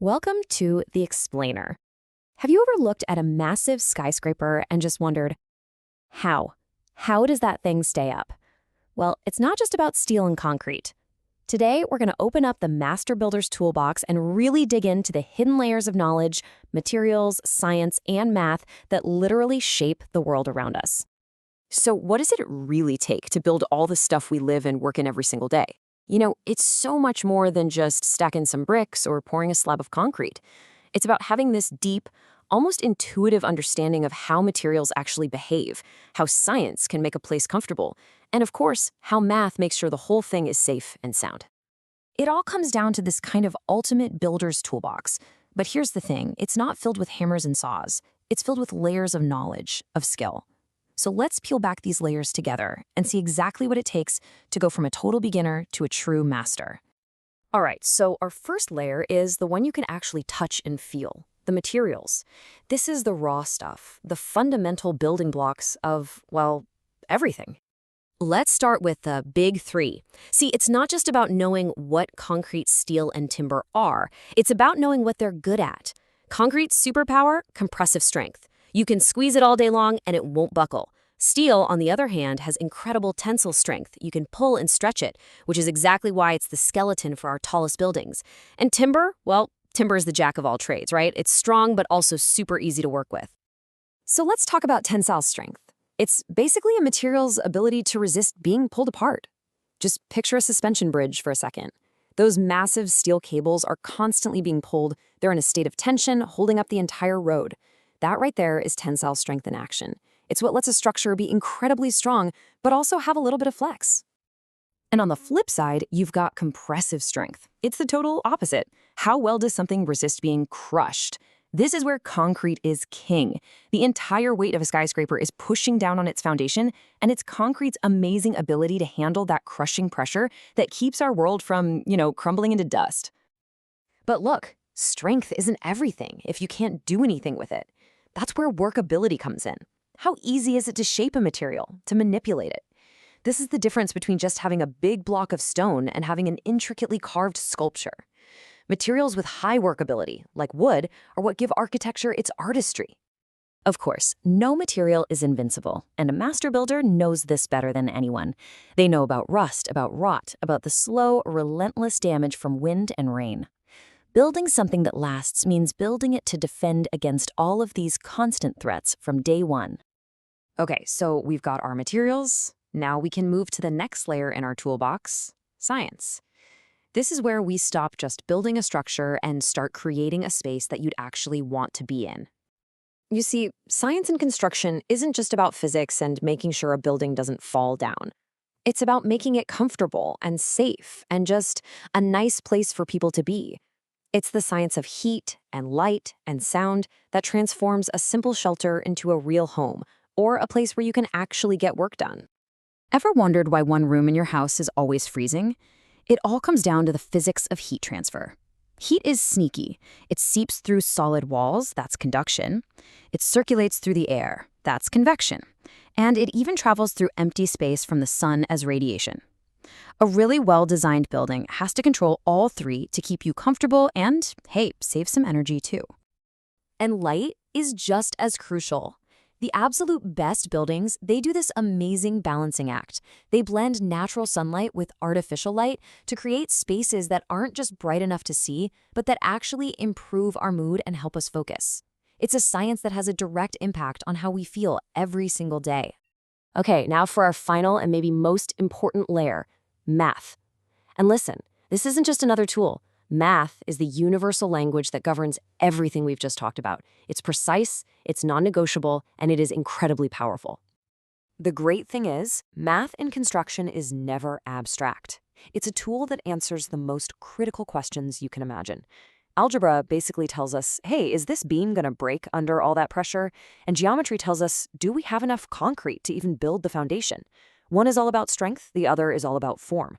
Welcome to The Explainer. Have you ever looked at a massive skyscraper and just wondered, how? How does that thing stay up? Well, it's not just about steel and concrete. Today, we're going to open up the Master Builder's Toolbox and really dig into the hidden layers of knowledge, materials, science, and math that literally shape the world around us. So what does it really take to build all the stuff we live and work in every single day? It's so much more than just stacking some bricks or pouring a slab of concrete. It's about having this deep, almost intuitive understanding of how materials actually behave, how science can make a place comfortable, and of course, how math makes sure the whole thing is safe and sound. It all comes down to this kind of ultimate builder's toolbox. But here's the thing, it's not filled with hammers and saws. It's filled with layers of knowledge, of skill. So let's peel back these layers together and see exactly what it takes to go from a total beginner to a true master. All right, so our first layer is the one you can actually touch and feel, the materials. This is the raw stuff, the fundamental building blocks of, well, everything. Let's start with the big three. See, it's not just about knowing what concrete, steel, and timber are. It's about knowing what they're good at. Concrete's superpower, compressive strength. You can squeeze it all day long and it won't buckle. Steel, on the other hand, has incredible tensile strength. You can pull and stretch it, which is exactly why it's the skeleton for our tallest buildings. And timber, well, timber is the jack of all trades, right? It's strong but also super easy to work with. So let's talk about tensile strength. It's basically a material's ability to resist being pulled apart. Just picture a suspension bridge for a second. Those massive steel cables are constantly being pulled. They're in a state of tension, holding up the entire road. That right there is tensile strength in action. It's what lets a structure be incredibly strong, but also have a little bit of flex. And on the flip side, you've got compressive strength. It's the total opposite. How well does something resist being crushed? This is where concrete is king. The entire weight of a skyscraper is pushing down on its foundation, and it's concrete's amazing ability to handle that crushing pressure that keeps our world from, crumbling into dust. But look, strength isn't everything if you can't do anything with it. That's where workability comes in. How easy is it to shape a material, to manipulate it? This is the difference between just having a big block of stone and having an intricately carved sculpture. Materials with high workability, like wood, are what give architecture its artistry. Of course, no material is invincible, and a master builder knows this better than anyone. They know about rust, about rot, about the slow, relentless damage from wind and rain. Building something that lasts means building it to defend against all of these constant threats from day one. Okay, so we've got our materials. Now we can move to the next layer in our toolbox, science. This is where we stop just building a structure and start creating a space that you'd actually want to be in. You see, science in construction isn't just about physics and making sure a building doesn't fall down. It's about making it comfortable and safe and just a nice place for people to be. It's the science of heat and light and sound that transforms a simple shelter into a real home, or a place where you can actually get work done. Ever wondered why one room in your house is always freezing? It all comes down to the physics of heat transfer. Heat is sneaky. It seeps through solid walls, that's conduction. It circulates through the air, that's convection. And it even travels through empty space from the sun as radiation. A really well-designed building has to control all three to keep you comfortable and, hey, save some energy too. And light is just as crucial. The absolute best buildings, they do this amazing balancing act. They blend natural sunlight with artificial light to create spaces that aren't just bright enough to see, but that actually improve our mood and help us focus. It's a science that has a direct impact on how we feel every single day. Okay, now for our final and maybe most important layer, math. And listen, this isn't just another tool. Math is the universal language that governs everything we've just talked about. It's precise, it's non-negotiable, and it is incredibly powerful. The great thing is, math in construction is never abstract. It's a tool that answers the most critical questions you can imagine. Algebra basically tells us, hey, is this beam going to break under all that pressure? And geometry tells us, do we have enough concrete to even build the foundation? One is all about strength, the other is all about form.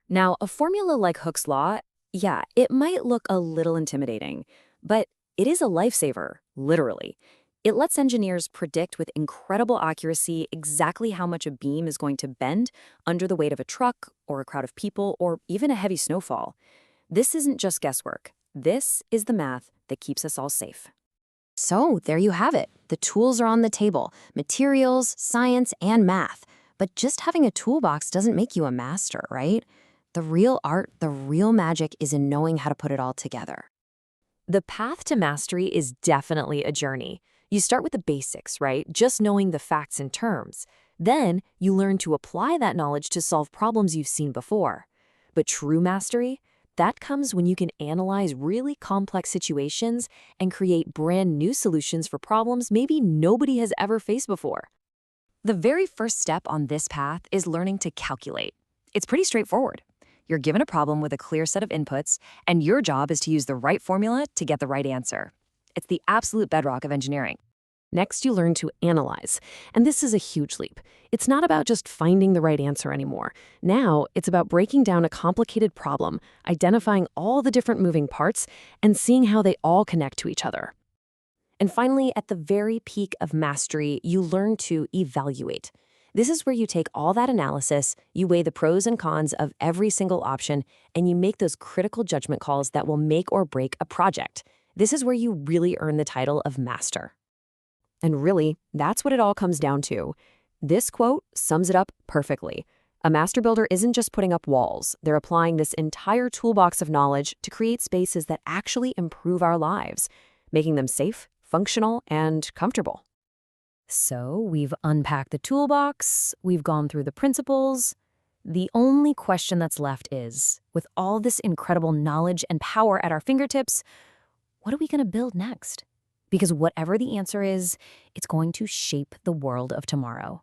Now, a formula like Hooke's law, yeah, it might look a little intimidating, but it is a lifesaver, literally. It lets engineers predict with incredible accuracy exactly how much a beam is going to bend under the weight of a truck or a crowd of people or even a heavy snowfall. This isn't just guesswork. This is the math that keeps us all safe. So there you have it. The tools are on the table: materials, science, and math. But just having a toolbox doesn't make you a master, right? The real art, the real magic is in knowing how to put it all together. The path to mastery is definitely a journey. You start with the basics, right? Just knowing the facts and terms. Then you learn to apply that knowledge to solve problems you've seen before. But true mastery, that comes when you can analyze really complex situations and create brand new solutions for problems maybe nobody has ever faced before. The very first step on this path is learning to calculate. It's pretty straightforward. You're given a problem with a clear set of inputs, and your job is to use the right formula to get the right answer. It's the absolute bedrock of engineering. Next, you learn to analyze, and this is a huge leap. It's not about just finding the right answer anymore. Now, it's about breaking down a complicated problem, identifying all the different moving parts, and seeing how they all connect to each other. And finally, at the very peak of mastery, you learn to evaluate. This is where you take all that analysis, you weigh the pros and cons of every single option, and you make those critical judgment calls that will make or break a project. This is where you really earn the title of master. And really, that's what it all comes down to. This quote sums it up perfectly. A master builder isn't just putting up walls. They're applying this entire toolbox of knowledge to create spaces that actually improve our lives, making them safe, functional, and comfortable. So we've unpacked the toolbox, we've gone through the principles. The only question that's left is, with all this incredible knowledge and power at our fingertips, what are we going to build next? Because whatever the answer is, it's going to shape the world of tomorrow.